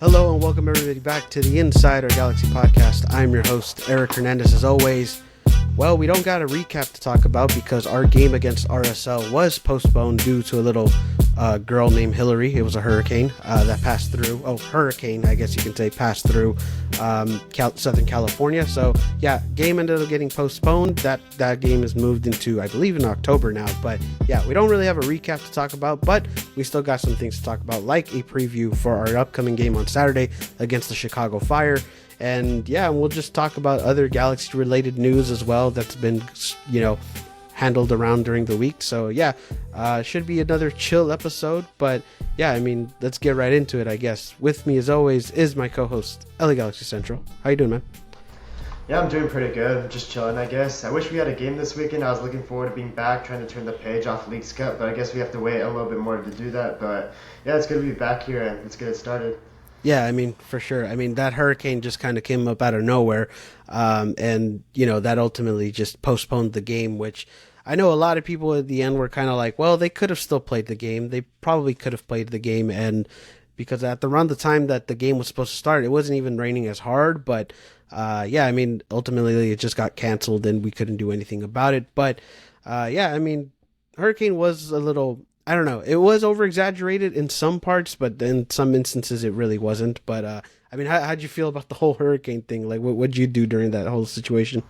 Hello and welcome everybody back to the Inside Our Galaxy podcast. I'm your host, Eric Hernandez, as always. Well, we don't got a recap to talk about because our game against RSL was postponed due to a little girl named Hillary. It was a hurricane that passed through. Oh, hurricane, I guess you can say, passed through Southern California. So, yeah, game ended up getting postponed. That game is moved into, I believe, in October now. But, yeah, we don't really have a recap to talk about, but we still got some things to talk about, like a preview for our upcoming game on Saturday against the Chicago Fire. And yeah, we'll just talk about other Galaxy related news as well that's been, handled around during the week. So yeah, should be another chill episode. But yeah, I mean, let's get right into it, I guess. With me as always is my co-host, LA Galaxy Central. How you doing, man? Yeah, I'm doing pretty good. I'm just chilling, I guess. I wish we had a game this weekend. I was looking forward to being back, trying to turn the page off League's Cup, but I guess we have to wait a little bit more to do that. But yeah, it's good to be back here and let's get it started. Yeah, I mean, for sure. I mean, that hurricane just kind of came up out of nowhere. And, that ultimately just postponed the game, which I know a lot of people at the end were kind of like, well, they could have still played the game. They probably could have played the game. And because around the time that the game was supposed to start, it wasn't even raining as hard. But, yeah, I mean, ultimately it just got canceled and we couldn't do anything about it. But, yeah, I mean, hurricane was a little, I don't know. It was over exaggerated in some parts, but in some instances it really wasn't. But I mean, how'd you feel about the whole hurricane thing? Like, what'd you do during that whole situation?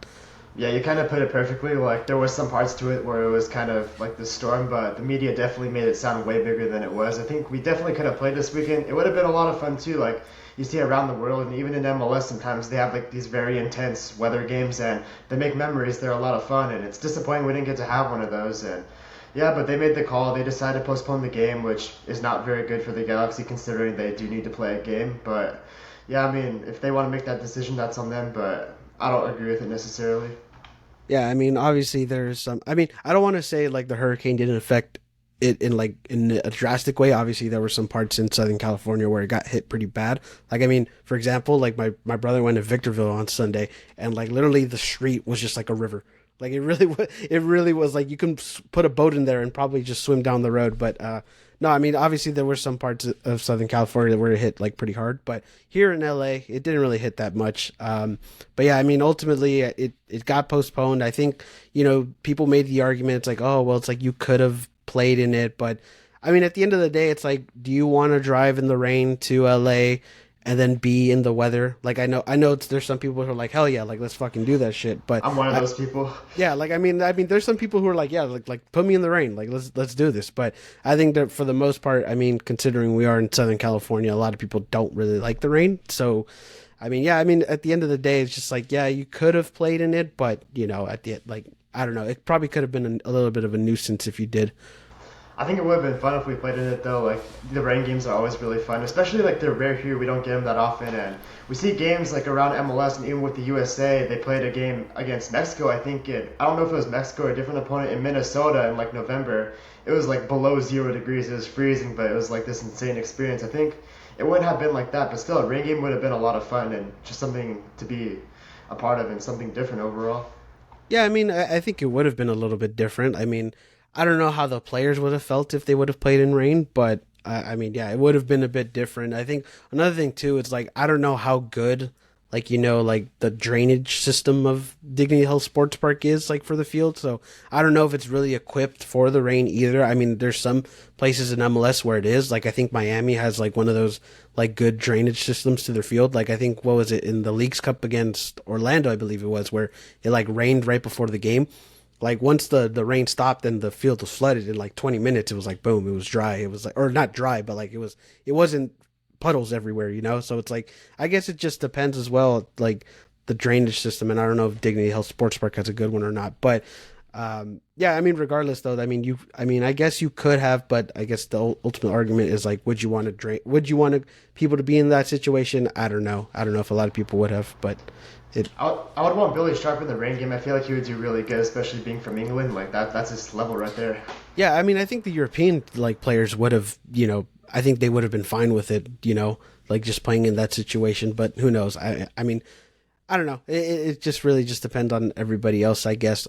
Yeah, you kind of put it perfectly. Like, there was some parts to it where it was kind of like the storm, but the media definitely made it sound way bigger than it was. I think we definitely could have played this weekend. It would have been a lot of fun too. Like, you see around the world, and even in MLS, sometimes they have like these very intense weather games, and they make memories. They're a lot of fun, and it's disappointing we didn't get to have one of those. And yeah, but they made the call. They decided to postpone the game, which is not very good for the Galaxy considering they do need to play a game. But yeah, I mean, if they want to make that decision, that's on them. But I don't agree with it necessarily. Yeah, I mean, obviously there's some. I mean, I don't want to say like the hurricane didn't affect it in a drastic way. Obviously, there were some parts in Southern California where it got hit pretty bad. Like, I mean, for example, like my brother went to Victorville on Sunday, and like literally the street was just like a river. Like it really was like you can put a boat in there and probably just swim down the road. But no, I mean, obviously there were some parts of Southern California where it hit like pretty hard, but here in LA, it didn't really hit that much. But yeah, I mean, ultimately it got postponed. I think, people made the argument. It's like, oh, well, it's like you could have played in it. But I mean, at the end of the day, it's like, do you want to drive in the rain to LA and then be in the weather? Like, I know there's some people who are like, hell yeah, like let's fucking do that shit. But I'm one of those people. yeah, like I mean, there's some people who are like, yeah, like put me in the rain, like let's do this. But I think that for the most part, I mean, considering we are in Southern California, a lot of people don't really like the rain. So, I mean, yeah, I mean, at the end of the day, it's just like, yeah, you could have played in it, but at the like, I don't know, it probably could have been a little bit of a nuisance if you did. I think it would have been fun if we played in it though. Like, the rain games are always really fun, especially like they're rare here. We don't get them that often, and we see games like around MLS and even with the USA. They played a game against Mexico. I don't know if it was Mexico or a different opponent in Minnesota in like November. It was like below 0 degrees. It was freezing, but it was like this insane experience. I think it wouldn't have been like that, but still, a rain game would have been a lot of fun and just something to be a part of and something different overall. Yeah, I mean, I think it would have been a little bit different. I mean, I don't know how the players would have felt if they would have played in rain, but I mean, yeah, it would have been a bit different. I think another thing too is like I don't know how good like the drainage system of Dignity Health Sports Park is like for the field. So I don't know if it's really equipped for the rain either. I mean, there's some places in MLS where it is. Like I think Miami has like one of those like good drainage systems to their field. Like I think what was it in the Leagues Cup against Orlando, I believe it was, where it like rained right before the game. Like once the rain stopped and the field was flooded in like 20 minutes, it was like boom, it was dry. It was like, or not dry, but like it wasn't puddles everywhere. So it's like I guess it just depends as well, like the drainage system. And I don't know if Dignity Health Sports Park has a good one or not, but yeah, I mean, regardless though, I mean, I guess you could have, but I guess the ultimate argument is like, would you want to drain? Would you want people to be in that situation? I don't know. I don't know if a lot of people would have, but. I would want Billy Sharp in the rain game. I feel like he would do really good, especially being from England. Like that's his level right there. Yeah, I mean, I think the European like players would have, I think they would have been fine with it, like just playing in that situation. But who knows? I mean, I don't know. It just really just depends on everybody else, I guess.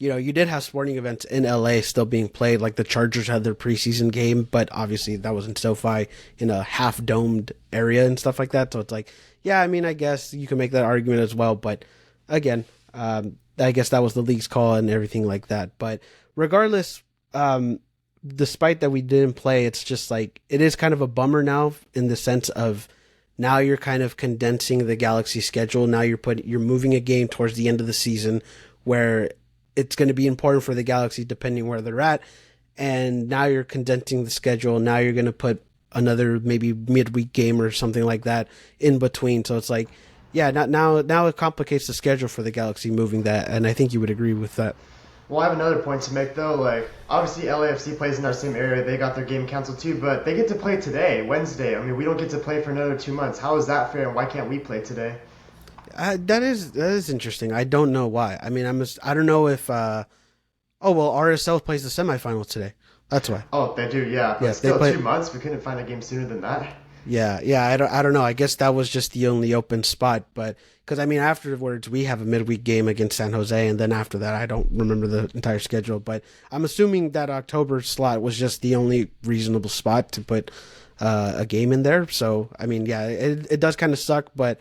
you did have sporting events in LA still being played. Like the Chargers had their preseason game, but obviously that was in SoFi in a half domed area and stuff like that. So it's like, yeah, I mean, I guess you can make that argument as well. But again, I guess that was the league's call and everything like that. But regardless, despite that we didn't play, it's just like it is kind of a bummer now in the sense of now you're kind of condensing the Galaxy schedule. Now you're moving a game towards the end of the season where it's going to be important for the Galaxy depending where they're at. And now you're condensing the schedule. Now you're going to put another maybe midweek game or something like that in between. So it's like, yeah, now it complicates the schedule for the Galaxy moving that. And I think you would agree with that. Well, I have another point to make though. Like, obviously LAFC plays in our same area. They got their game canceled too, but they get to play today, Wednesday. I mean, we don't get to play for another 2 months. How is that fair? And why can't we play today? That is interesting. I don't know why. I mean, I don't know if. Oh well, RSL plays the semifinals today. That's why. Oh, they do, yeah. But Yeah, they still, play. 2 months. We couldn't find a game sooner than that. Yeah. I don't know. I guess that was just the only open spot, but because I mean, afterwards we have a midweek game against San Jose, and then after that, I don't remember the entire schedule. But I'm assuming that October slot was just the only reasonable spot to put a game in there. So I mean, yeah, it does kind of suck, but.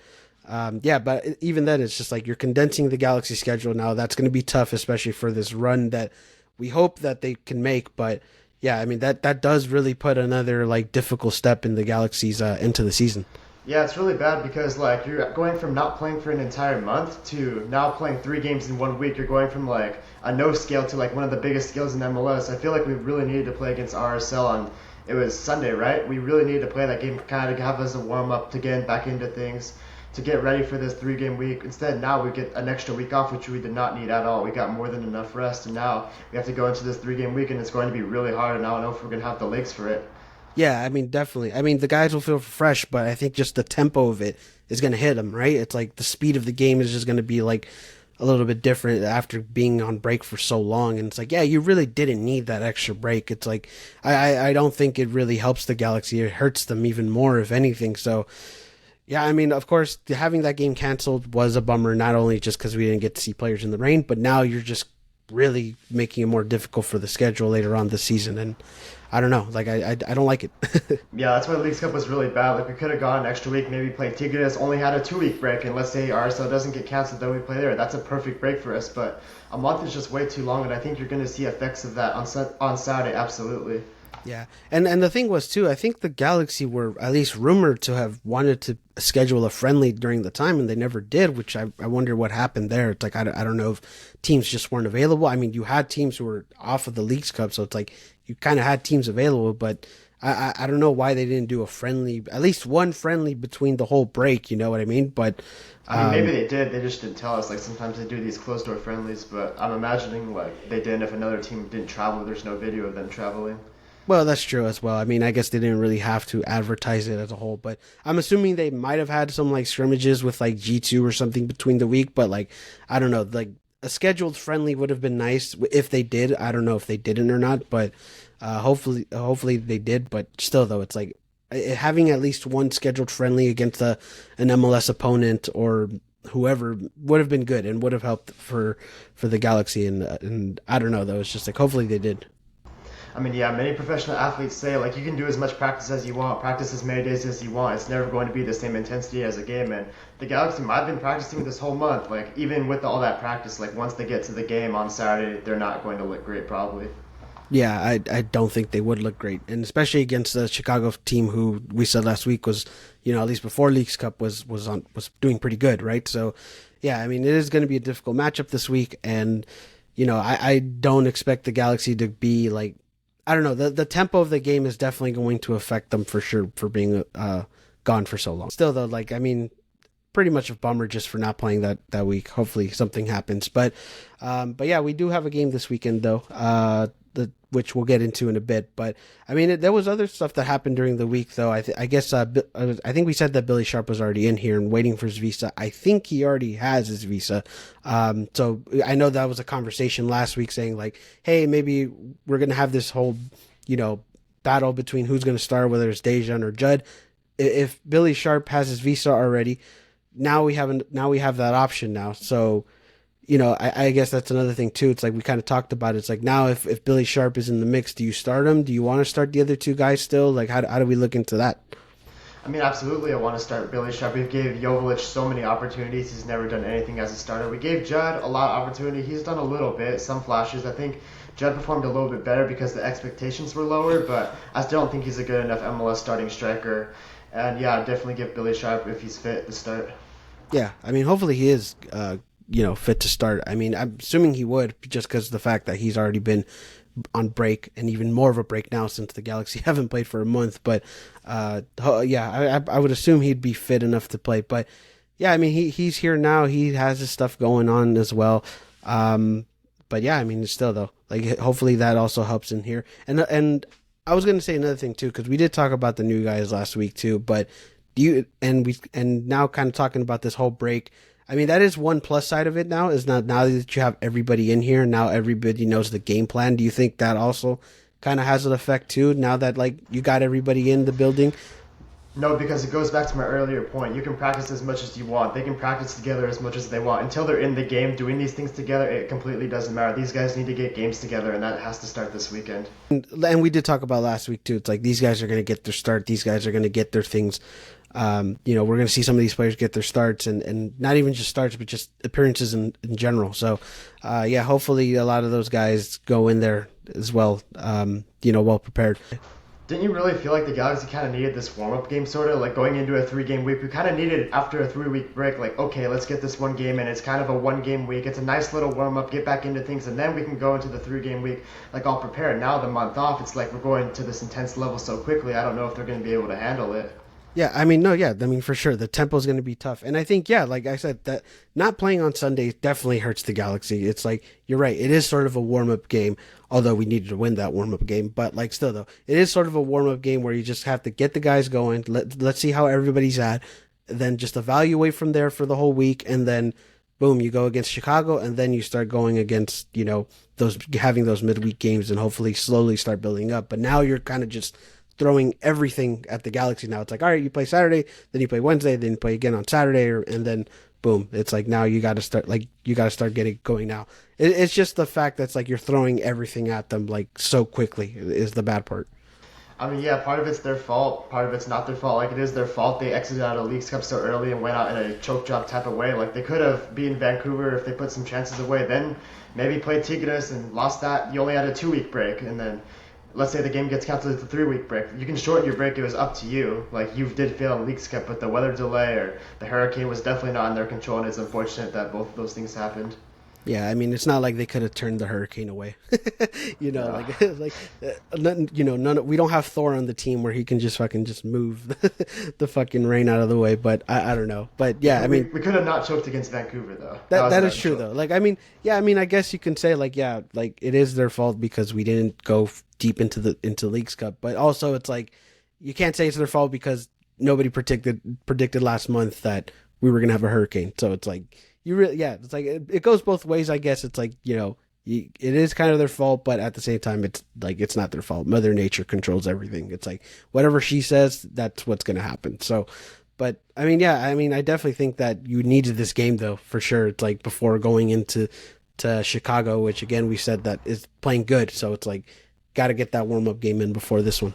Yeah, but even then, it's just like you're condensing the Galaxy schedule now. That's going to be tough, especially for this run that we hope that they can make. But yeah, I mean that does really put another like difficult step in the Galaxy's into the season. Yeah, it's really bad because like you're going from not playing for an entire month to now playing 3 games in 1 week. You're going from like a no scale to like one of the biggest scales in MLS. I feel like we really needed to play against RSL on it was Sunday, right? We really needed to play that game, kind of have us a warm up to get back into things, to get ready for this 3 game week. Instead, now we get an extra week off, which we did not need at all. We got more than enough rest, and now we have to go into this 3 game week, and it's going to be really hard. And I don't know if we're going to have the legs for it. Yeah, I mean definitely. I mean the guys will feel fresh, but I think just the tempo of it is going to hit them, right? It's like the speed of the game is just going to be like a little bit different after being on break for so long. And it's like, yeah, you really didn't need that extra break. It's like I don't think it really helps the Galaxy. It hurts them even more, if anything. So yeah, I mean, of course, having that game canceled was a bummer, not only just because we didn't get to see players in the rain, but now you're just really making it more difficult for the schedule later on this season. And I don't know, like, I don't like it. Yeah, that's why the Leagues Cup was really bad. Like we could have gone an extra week, maybe played Tigres, only had a 2 week break, and let's say RSL doesn't get canceled, then we play there. That's a perfect break for us. But a month is just way too long, and I think you're going to see effects of that on Saturday. Absolutely. Yeah, and the thing was too, I think the Galaxy were at least rumored to have wanted to schedule a friendly during the time, and they never did. Which I wonder what happened there. It's like I don't know if teams just weren't available. I mean, you had teams who were off of the Leagues Cup, so it's like you kind of had teams available, but I don't know why they didn't do a friendly, at least one friendly between the whole break. You know what I mean? But I mean, maybe they did. They just didn't tell us. Like sometimes they do these closed door friendlies, but I'm imagining like they didn't. If another team didn't travel, there's no video of them traveling. Well, that's true as well. I mean, I guess they didn't really have to advertise it as a whole, but I'm assuming they might have had some like scrimmages with like G2 or something between the week, but like, I don't know, like a scheduled friendly would have been nice if they did. I don't know if they didn't or not, but hopefully they did. But still, though, it's like having at least one scheduled friendly against an MLS opponent or whoever would have been good and would have helped for the Galaxy. And I don't know though. It's just like hopefully they did. I mean, yeah, many professional athletes say like you can do as much practice as you want, practice as many days as you want. It's never going to be the same intensity as a game. And the Galaxy might have been practicing this whole month. Like even with all that practice, like once they get to the game on Saturday, they're not going to look great probably. Yeah, I don't think they would look great, and especially against the Chicago team, who we said last week was, at least before Leagues Cup was doing pretty good, right? So, yeah, I mean, it is going to be a difficult matchup this week, and I don't expect the Galaxy to be like, I don't know, the tempo of the game is definitely going to affect them for sure for being gone for so long. Still though, like I mean, pretty much a bummer just for not playing that week. Hopefully something happens, but yeah, we do have a game this weekend though. Which we'll get into in a bit. But I mean, there was other stuff that happened during the week, though. I guess I think we said that Billy Sharp was already in here and waiting for his visa. I think he already has his visa. So I know that was a conversation last week saying like, hey, maybe we're gonna have this whole, battle between who's gonna start, whether it's Dejan or Judd. If Billy Sharp has his visa already, now we have that option now. So I guess that's another thing too. It's like we kind of talked about it. It's like now if Billy Sharp is in the mix, do you start him? Do you want to start the other two guys still? Like how do we look into that? I mean, absolutely, I want to start Billy Sharp. We gave Joveljic so many opportunities. He's never done anything as a starter. We gave Judd a lot of opportunity. He's done a little bit, some flashes. I think Judd performed a little bit better because the expectations were lower, but I still don't think he's a good enough MLS starting striker. And yeah, I'd definitely give Billy Sharp, if he's fit, the start. Yeah, I mean, hopefully he is, fit to start. I mean, I'm assuming he would just because of the fact that he's already been on break and even more of a break now since the Galaxy haven't played for a month. But yeah, I would assume he'd be fit enough to play. But yeah, I mean, he's here now. He has his stuff going on as well. But yeah, I mean, still though, like hopefully that also helps in here. And I was gonna say another thing too because we did talk about the new guys last week too. But and now kind of talking about this whole break. I mean, that is one plus side of it now, is not now that you have everybody in here, now everybody knows the game plan. Do you think that also kind of has an effect too, now that like you got everybody in the building? No, because it goes back to my earlier point. You can practice as much as you want. They can practice together as much as they want. Until they're in the game doing these things together, it completely doesn't matter. These guys need to get games together, and that has to start this weekend. And we did talk about last week too. It's like these guys are going to get their start. These guys are going to get their things. We're going to see some of these players get their starts and not even just starts, but just appearances in general. So, yeah, hopefully a lot of those guys go in there as well, well prepared. Didn't you really feel like the Galaxy kind of needed this warm up game, sort of? Like going into a 3 game week, we kind of needed after a 3 week break, like, okay, let's get this one game in. It's kind of a 1 game week. It's a nice little warm up, get back into things, and then we can go into the 3 game week, like, all prepared. Now, the month off, it's like we're going to this intense level so quickly, I don't know if they're going to be able to handle it. Yeah, I mean, no, yeah, I mean, for sure, the tempo is going to be tough, and I think, yeah, like I said, that not playing on Sunday definitely hurts the Galaxy. It's like you're right; it is sort of a warm up game, although we needed to win that warm up game. But like, still though, it is sort of a warm up game where you just have to get the guys going. Let's see how everybody's at, then just evaluate from there for the whole week, and then boom, you go against Chicago, and then you start going against those having those midweek games, and hopefully slowly start building up. But now you're kind of just throwing everything at the Galaxy now. It's like, all right, you play Saturday, then you play Wednesday, then you play again on Saturday, and then boom, it's like now you got to start getting going now. It's just the fact that's like you're throwing everything at them like so quickly is the bad part. I mean, yeah, part of it's their fault, part of it's not their fault. Like, it is their fault they exited out of Leagues Cup so early and went out in a choke job type of way. Like, they could have beaten Vancouver if they put some chances away. Then maybe played Tigres and lost that. You only had a 2 week break, and then let's say the game gets canceled at the 3 week break. You can shorten your break. It was up to you. Like, you did fail in Leagues Cup, but the weather delay or the hurricane was definitely not in their control, and it's unfortunate that both of those things happened. Yeah, I mean, it's not like they could have turned the hurricane away. Yeah. like nothing. None. We don't have Thor on the team where he can just fucking just move the fucking rain out of the way. But I don't know. But yeah, I we, mean, we could have not choked against Vancouver though. Was that a is bad true choke. though. Like I mean, yeah, I mean, I guess you can say like yeah, like it is their fault because we didn't go deep into Leagues Cup. But also, it's like you can't say it's their fault because nobody predicted last month that we were gonna have a hurricane. So it's like you really, yeah, it's like it goes both ways. I guess it's like it is kind of their fault, but at the same time, it's like it's not their fault. Mother Nature controls everything. It's like whatever she says, that's what's gonna happen. So, but I mean, yeah, I mean, I definitely think that you needed this game though for sure. It's like before going into to Chicago, which again we said that is playing good. So it's like got to get that warm up game in before this one.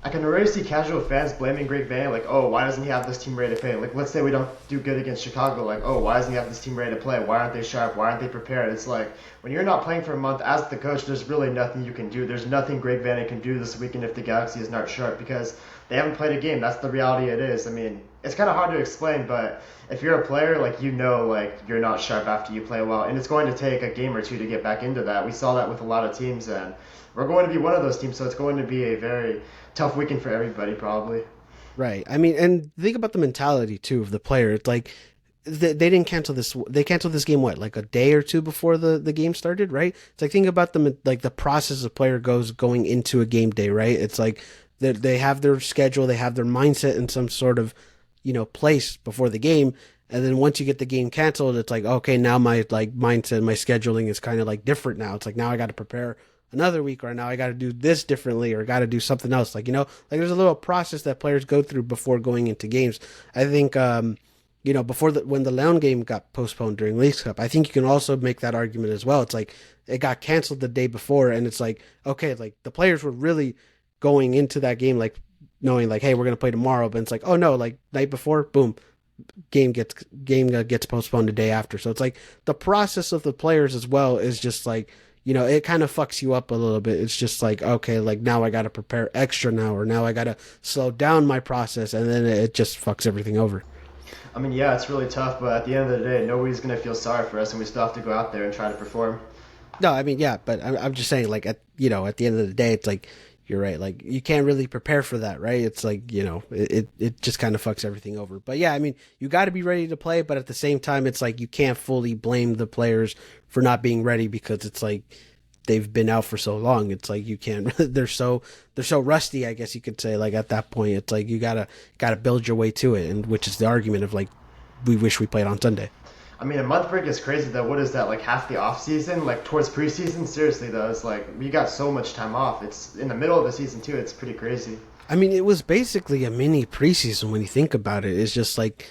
I can already see casual fans blaming Greg Van, like, oh, why doesn't he have this team ready to play? Like, let's say we don't do good against Chicago, like, oh, why doesn't he have this team ready to play? Why aren't they sharp? Why aren't they prepared? It's like, when you're not playing for a month as the coach, there's really nothing you can do. There's nothing Greg Van can do this weekend if the Galaxy is not sharp because they haven't played a game. That's the reality it is. I mean, it's kind of hard to explain, but if you're a player, like, like, you're not sharp after you play well, and it's going to take a game or two to get back into that. We saw that with a lot of teams, and we're going to be one of those teams, so it's going to be a very tough weekend for everybody, probably. Right. I mean, and think about the mentality too of the player. It's like they didn't cancel this. They canceled this game what, like a day or two before the game started, right? It's like think about the like the process a player goes going into a game day, right? It's like they have their schedule, they have their mindset in some sort of place before the game, and then once you get the game canceled, it's like okay, now my like mindset, my scheduling is kind of like different now. It's like now I got to prepare another week, or now I got to do this differently, or got to do something else. Like like there's a little process that players go through before going into games. I think before when the Leon game got postponed during Leagues Cup, I think you can also make that argument as well. It's like it got canceled the day before, and it's like, okay, like the players were really going into that game like knowing like, hey, we're gonna play tomorrow, but it's like, oh no, like night before, boom, game gets postponed the day after. So it's like the process of the players as well is just like, it kind of fucks you up a little bit. It's just like, okay, like now I got to prepare extra now, or now I got to slow down my process, and then it just fucks everything over. I mean, yeah, it's really tough, but at the end of the day, nobody's gonna feel sorry for us, and we still have to go out there and try to perform. No, I mean, yeah, but I'm just saying, like, at the end of the day, it's like, you're right. Like, you can't really prepare for that, right? It's like, it just kind of fucks everything over. But yeah, I mean, you got to be ready to play, but at the same time, it's like, you can't fully blame the players for not being ready because it's like, they've been out for so long. It's like, you can't, they're so rusty, I guess you could say. Like, at that point, it's like, you gotta build your way to it. And which is the argument of like, we wish we played on Sunday. I mean, a month break is crazy though. What is that, like half the off season? Like towards preseason? Seriously though, it's like we got so much time off. It's in the middle of the season too. It's pretty crazy. I mean, it was basically a mini preseason when you think about it. It's just like,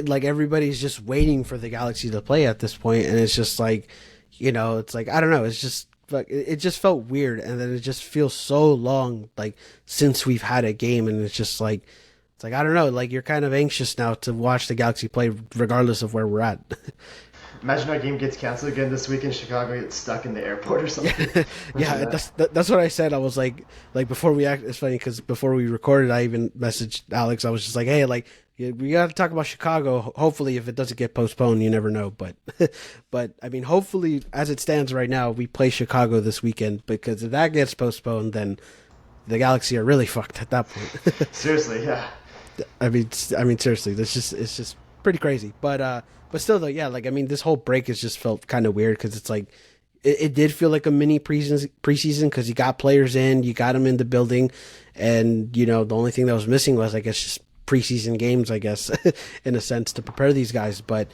like everybody's just waiting for the Galaxy to play at this point, and it's just like, it's like I don't know. It's just like it just felt weird, and then it just feels so long, like since we've had a game, and it's like I don't know. Like you're kind of anxious now to watch the Galaxy play, regardless of where we're at. Imagine our game gets canceled again this week in Chicago. Gets stuck in the airport or something. Yeah, that's what I said. I was like before we act. It's funny because before we recorded, I even messaged Alex. I was just like, hey, like yeah, we got to talk about Chicago. Hopefully, if it doesn't get postponed, you never know. But but I mean, hopefully, as it stands right now, we play Chicago this weekend because if that gets postponed, then the Galaxy are really fucked at that point. Seriously, yeah. I mean, seriously, it's just pretty crazy. But still, though, yeah, like I mean, this whole break has just felt kind of weird because it's like it did feel like a mini preseason because you got players in, you got them in the building, and the only thing that was missing was I guess just preseason games, I guess, in a sense to prepare these guys. But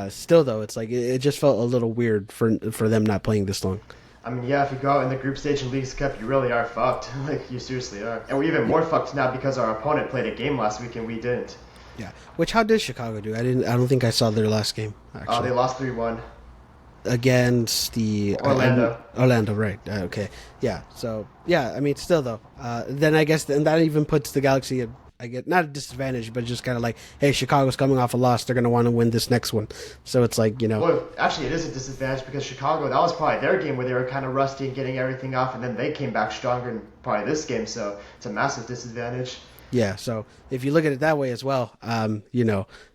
still, though, it's like it just felt a little weird for them not playing this long. I mean, yeah, if you go out in the group stage in Leagues Cup, you really are fucked. Like, you seriously are. And we're even more fucked now because our opponent played a game last week and we didn't. Yeah. Which how did Chicago do? I don't think I saw their last game Oh, actually. they lost 3-1. Against the Orlando. Orlando, right? Okay, yeah. So yeah, I mean, still though, then I guess and that even puts the Galaxy at I get not a disadvantage, but just kind of like, hey, Chicago's coming off a loss, they're gonna want to win this next one. So it's like Well, actually, it is a disadvantage because Chicago, that was probably their game where they were kind of rusty and getting everything off, and then they came back stronger in probably this game, so it's a massive disadvantage. yeah. So if you look at it that way as well, it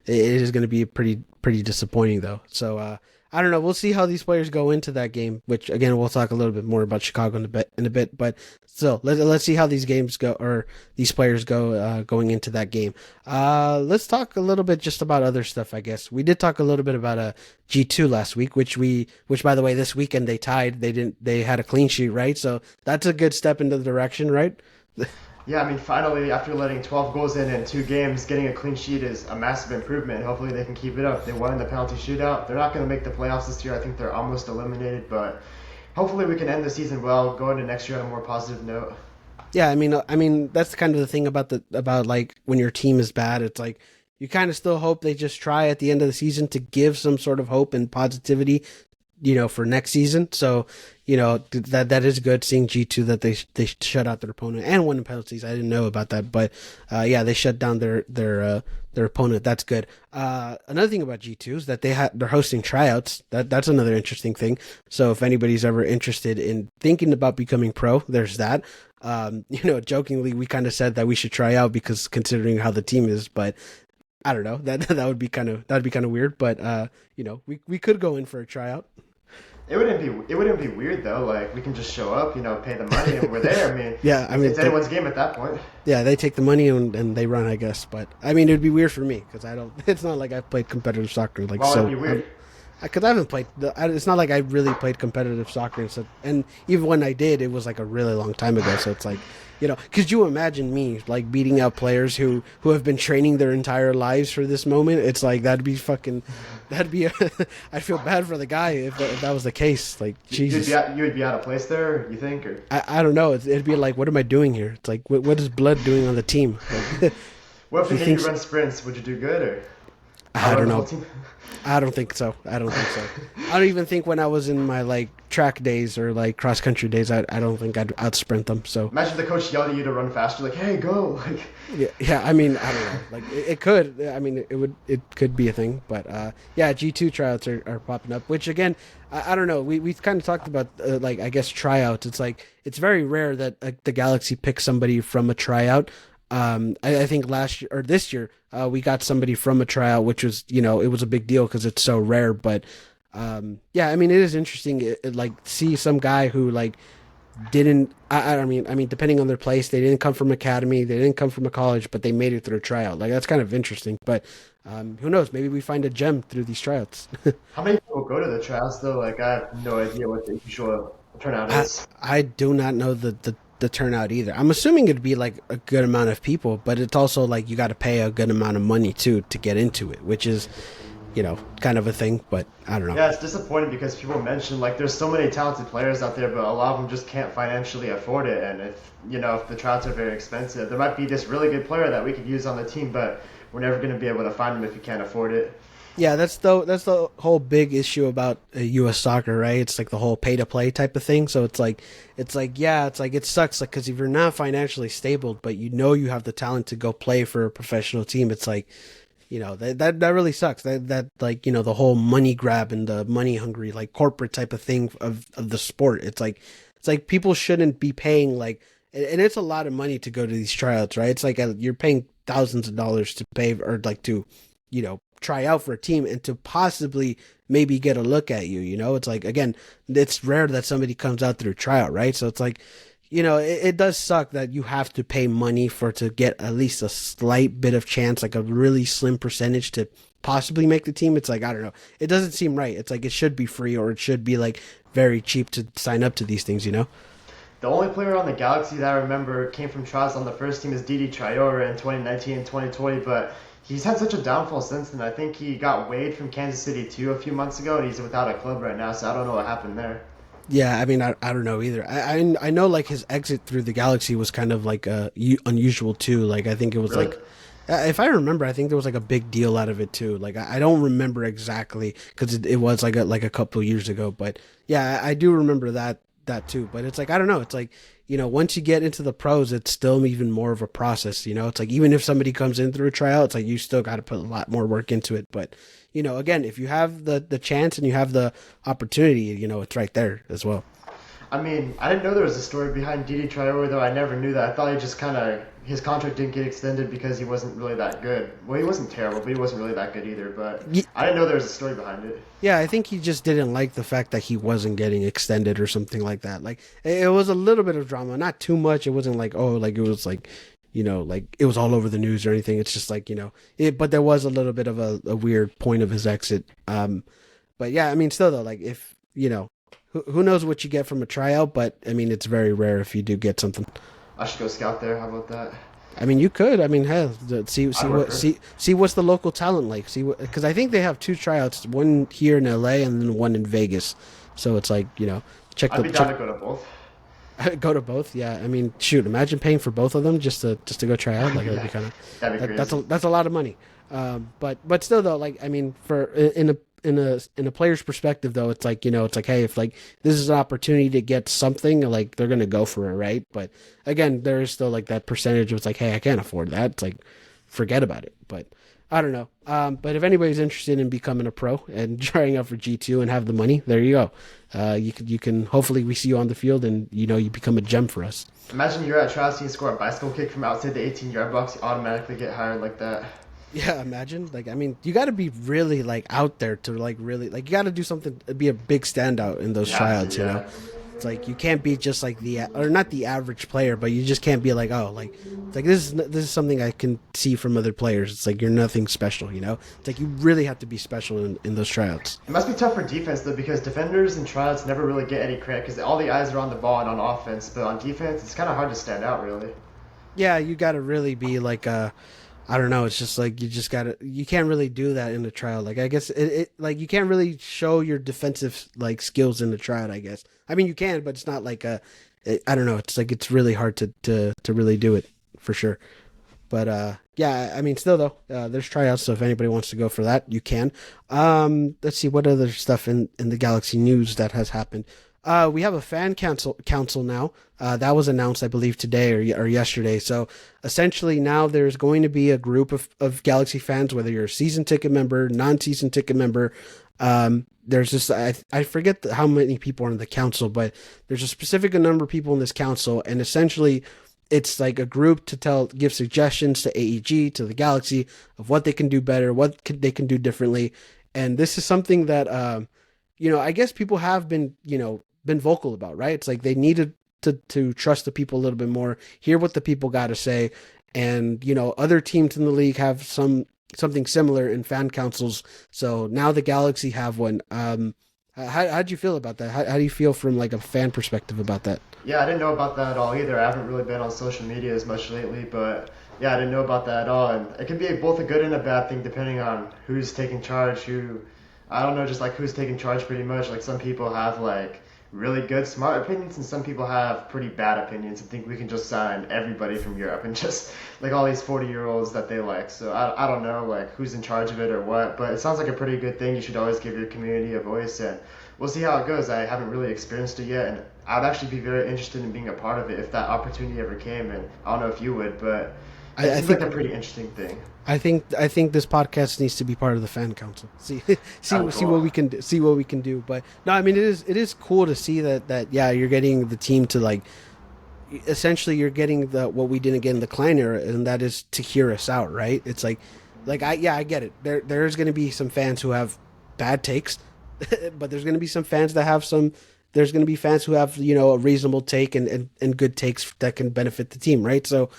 is going to be pretty disappointing though. So I don't know. We'll see how these players go into that game. Which again, we'll talk a little bit more about Chicago in a bit. But still, let's see how these games go or these players go going into that game. Let's talk a little bit just about other stuff. I guess we did talk a little bit about G2 last week, which by the way this weekend they tied. They had a clean sheet, right? So that's a good step into the direction, right? Yeah, I mean, finally, after letting 12 goals in 2 games, getting a clean sheet is a massive improvement. Hopefully, they can keep it up. They won in the penalty shootout. They're not going to make the playoffs this year. I think they're almost eliminated, but hopefully, we can end the season well, go into next year on a more positive note. Yeah, I mean that's kind of the thing about like when your team is bad, it's like you kind of still hope they just try at the end of the season to give some sort of hope and positivity, for next season. So, that is good seeing G2 that they shut out their opponent and won in penalties. I didn't know about that, but yeah, they shut down their opponent. That's good. Another thing about G2 is that they're hosting tryouts. That's another interesting thing. So if anybody's ever interested in thinking about becoming pro, there's that. Jokingly, we kind of said that we should try out because considering how the team is, but I don't know, that'd be kind of weird, but we could go in for a tryout. It wouldn't be weird though. Like we can just show up, pay the money, and we're there. I mean, Yeah, I mean, it's anyone's game at that point. yeah, they take the money and they run, I guess. But I mean, it'd be weird for me because I don't. It's not like I've played competitive soccer like Well, so. it'd be weird. Because I haven't played. It's not like I really played competitive soccer, and even when I did, it was like a really long time ago. So it's like, could you imagine me like beating out players who have been training their entire lives for this moment? It's like that'd be. I'd feel bad for the guy if that was the case. Like Jesus, You would be out of place there, you think, or I don't know. It'd be like, what am I doing here? It's like, what is Blood doing on the team? Like, what if he they made thinks you run sprints? Would you do good or? I Outrun don't the whole know. team. I don't think so. I don't think so. I don't even think when I was in my like track days or like cross country days, I don't think I'd out sprint them. So Imagine the coach yelled at you to run faster, like, "Hey, go!" Like, yeah, yeah. I mean, I don't know. Like it could. I mean, it could be a thing. But yeah, G2 tryouts are popping up. Which again, I don't know. We kind of talked about like I guess tryouts. It's like it's very rare that the Galaxy picks somebody from a tryout. I think last year or this year, we got somebody from a tryout, which was it was a big deal because it's so rare. But yeah, I mean, it is interesting. Like see some guy who like didn't I mean depending on their place they didn't come from academy, they didn't come from a college, but they made it through a tryout. Like that's kind of interesting, but who knows, maybe we find a gem through these tryouts. how many people go to the tryouts though? Like, I have no idea what the usual turnout i is. I do not know the turnout either. I'm assuming it'd be like a good amount of people, but it's also like you got to pay a good amount of money too to get into it, which is kind of a thing, but I don't know. Yeah, it's disappointing because people mention like there's so many talented players out there, but a lot of them just can't financially afford it. And if the tryouts are very expensive, there might be this really good player that we could use on the team, but we're never going to be able to find him if you can't afford it. Yeah, that's the whole big issue about U.S. soccer, right? It's like the whole pay to play type of thing. So it's like yeah, it's like it sucks, like because if you're not financially stable, but you have the talent to go play for a professional team, it's like that really sucks. That like the whole money grab and the money hungry like corporate type of thing of the sport. It's like people shouldn't be paying like, and it's a lot of money to go to these tryouts, right? It's like you're paying thousands of dollars to pay or like to try out for a team and to possibly maybe get a look at you. It's like again, it's rare that somebody comes out through a tryout, right? So it's like it does suck that you have to pay money for to get at least a slight bit of chance, like a really slim percentage to possibly make the team. It's like I don't know. It doesn't seem right. It's like it should be free or it should be like very cheap to sign up to these things. The only player on the Galaxy that I remember came from tryouts on the first team is Didi Traore in 2019 and 2020, but he's had such a downfall since then. I think he got waived from Kansas City too a few months ago, and he's without a club right now, so I don't know what happened there. Yeah, I mean, I don't know either. I know like his exit through the Galaxy was kind of like unusual too. Like I think it was Really? like, if I remember, I think there was like a big deal out of it too. Like I don't remember exactly because it was like a couple years ago. But yeah, I do remember that too. But it's like I don't know. It's like once you get into the pros, it's still even more of a process. It's like even if somebody comes in through a tryout, it's like you still got to put a lot more work into it. But again, if you have the chance and you have the opportunity, it's right there as well. I mean, I didn't know there was a story behind Didi Traore, though. I never knew that. I thought he just kind of his contract didn't get extended because he wasn't really that good. Well, he wasn't terrible, but he wasn't really that good either. But I didn't know there was a story behind it. Yeah, I think he just didn't like the fact that he wasn't getting extended or something like that. Like it was a little bit of drama, not too much. It wasn't like like it was like like it was all over the news or anything. It's just like but there was a little bit of a weird point of his exit. But yeah, I mean, still though, like if who knows what you get from a tryout, but I mean, it's very rare if you do get something. I should go scout there. How about that? I mean, you could. I mean, hell, see I'd work what for it. see what's the local talent like. See what because I think they have two tryouts, one here in L.A. and then one in Vegas. So it's like check I'd the be down check to go to both. go to both. Yeah, I mean, shoot, imagine paying for both of them just to go try out. Like that'd be Yeah, kind of that'd be crazy. that's a lot of money. But still though, like I mean, for in a player's perspective though, it's like it's like hey, if like this is an opportunity to get something, like they're gonna go for it, right? But again, there is still like that percentage of it's like hey, I can't afford that. It's like forget about it. But I don't know. But if anybody's interested in becoming a pro and trying out for G2 and have the money, there you go. You can hopefully we see you on the field and you become a gem for us. Imagine you're at tryouts and you score a bicycle kick from outside the 18-yard box. You automatically get hired like that. Yeah, imagine. Like, I mean, you got to be really like out there to like really like you got to do something, be a big standout in those You have to, tryouts. yeah. It's like you can't be just like or not the average player, but you just can't be like oh like it's like this is something I can see from other players. It's like you're nothing special. It's like you really have to be special in those tryouts. It must be tough for defense though, because defenders and tryouts never really get any credit because all the eyes are on the ball and on offense. But on defense, it's kind of hard to stand out, really. Yeah, you got to really be like I don't know. It's just like you can't really do that in the trial. Like I guess it like you can't really show your defensive like skills in the trial. I guess. I mean you can, but it's not like I don't know. It's like it's really hard to really do it for sure. But yeah, I mean, still though, there's tryouts. So if anybody wants to go for that, you can. Let's see what other stuff in the Galaxy news that has happened. We have a fan council now. That was announced, I believe, today or yesterday. So essentially, now there's going to be a group of Galaxy fans, whether you're a season ticket member, non-season ticket member. There's just I forget how many people are in the council, but there's a specific number of people in this council, and essentially it's like a group to give suggestions to AEG, to the Galaxy, of what they can do better, they can do differently. And this is something that I guess people have been vocal about, right? It's like they needed to trust the people a little bit more, hear what the people got to say. And other teams in the league have something similar in fan councils. So now the Galaxy have one. How'd you feel about that? How do you feel from like a fan perspective about that? Yeah, I didn't know about that at all either. I haven't really been on social media as much lately, but yeah, I didn't know about that at all. And it can be both a good and a bad thing depending on who's taking charge, I don't know, just like who's taking charge pretty much. Like some people have like really good, smart opinions, and some people have pretty bad opinions and think we can just sign everybody from Europe and just like all these 40-year-olds that they like. So I don't know like who's in charge of it or what, but it sounds like a pretty good thing. You should always give your community a voice, and we'll see how it goes. I haven't really experienced it yet, and I'd actually be very interested in being a part of it if that opportunity ever came. And I don't know if you would, but it I seems like think a pretty interesting thing. I think this podcast needs to be part of the fan council. See That'd be see what cool. we can do, see what we can do. But no, I mean it is cool to see that yeah, you're getting the team to like essentially you're getting the what we didn't get in the Klein era, and that is to hear us out, right? It's like I get it. There's going to be some fans who have bad takes, but there's going to be some fans that have some. There's going to be fans who have a reasonable take and good takes that can benefit the team, right? So,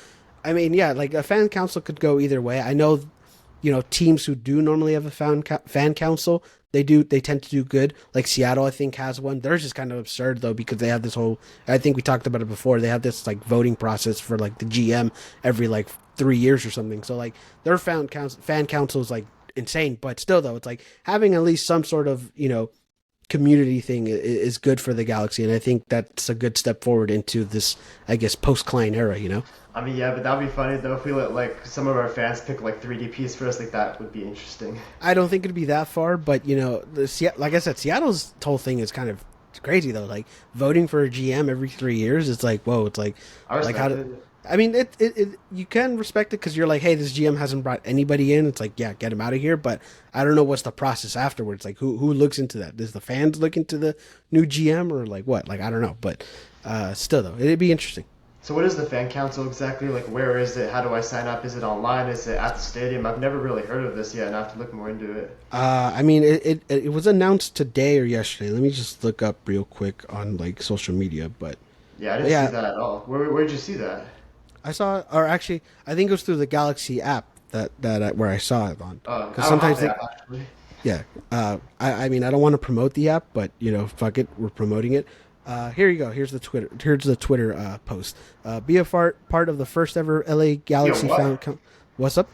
I mean, yeah, like a fan council could go either way. I know, teams who do normally have a fan council, they tend to do good. Like Seattle, I think has one. Theirs is kind of absurd though because they have this whole. I think we talked about it before. They have this like voting process for like the GM every like 3 years or something. So like their fan council is like insane, but still though, it's like having at least some sort of community thing is good for the Galaxy, and I think that's a good step forward into this, I guess, post Klein era. I mean, yeah, but that'd be funny though if we let like some of our fans pick like 3DPs for us. Like that would be interesting. I don't think it'd be that far, but like I said, Seattle's whole thing is kind of crazy though. Like voting for a GM every 3 years, it's like whoa. It's I like how respect to. it. I mean, you can respect it because you're like, hey, this GM hasn't brought anybody in. It's like, yeah, get him out of here. But I don't know what's the process afterwards. Like, who looks into that? Does the fans look into the new GM or like what? Like, I don't know. But still, though, it'd be interesting. So what is the fan council exactly? Like where is it? How do I sign up? Is it online? Is it at the stadium? I've never really heard of this yet, and I have to look more into it. I mean, it was announced today or yesterday. Let me just look up real quick on like social media. Yeah, I But didn't see yeah, that at all. Where'd you see that? I saw, or actually, I think it was through the Galaxy app where I saw it on. Because I don't have sometimes the they, app actually. yeah. I mean, I don't want to promote the app, but fuck it, we're promoting it. Here you go. Here's the Twitter. Here's the Twitter post. Be a part of the first ever LA Be a Galaxy what? fan. What's up?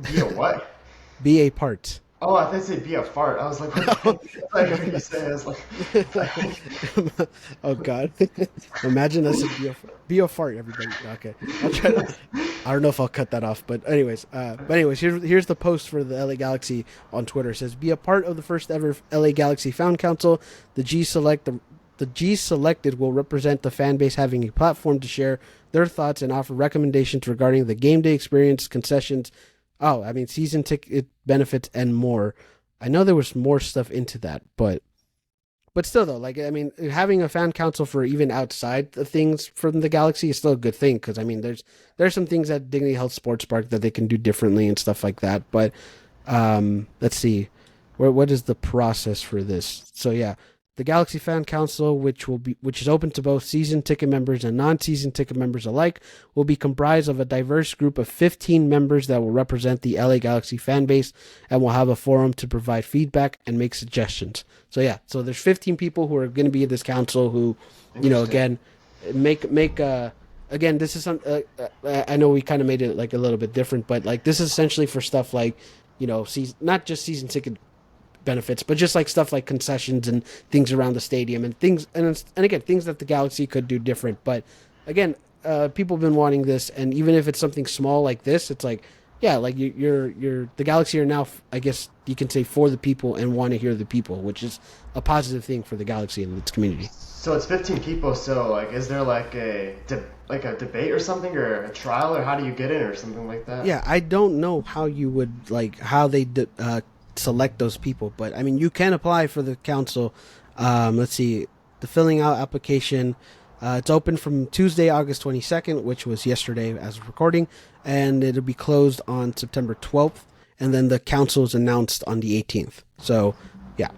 Be a what? Be a part. Oh, I thought you said be a fart. I was like, what the heck? I heard you say. I was like, Oh God! Imagine us be a fart, everybody. Okay, I'll try to. I don't know if I'll cut that off, but anyways, here's the post for the LA Galaxy on Twitter. It says, "Be a part of the first ever LA Galaxy Fan Council. The G selected will represent the fan base having a platform to share their thoughts and offer recommendations regarding the game day experience, concessions. Oh, I mean, season ticket benefits and more. I know there was more stuff into that, but still though, like I mean, having a fan council for even outside of things from the Galaxy is still a good thing because I mean, there's some things at Dignity Health Sports Park that they can do differently and stuff like that. But let's see, what is the process for this? So yeah, the Galaxy Fan Council, which is open to both season ticket members and non-season ticket members alike, will be comprised of a diverse group of 15 members that will represent the LA Galaxy fan base and will have a forum to provide feedback and make suggestions. So yeah, so there's 15 people who are going to be in this council who, interesting. again, make again, this is some. I know we kind of made it like a little bit different, but like this is essentially for stuff like, season, not just season ticket benefits, but just like stuff like concessions and things around the stadium and things and again things that the Galaxy could do different. But again, people have been wanting this, and even if it's something small like this, it's like, yeah, like you're the Galaxy are now, I guess you can say, for the people and want to hear the people, which is a positive thing for the Galaxy and its community. So it's 15 people. So like, is there like like a debate or something, or a trial, or how do you get in, or something like that? Yeah, I don't know how you would like how they select those people, but I mean, you can apply for the council. Let's see, the filling out application. It's open from Tuesday, August 22nd, which was yesterday as of recording, and it'll be closed on September 12th, and then the council is announced on the 18th. So, yeah,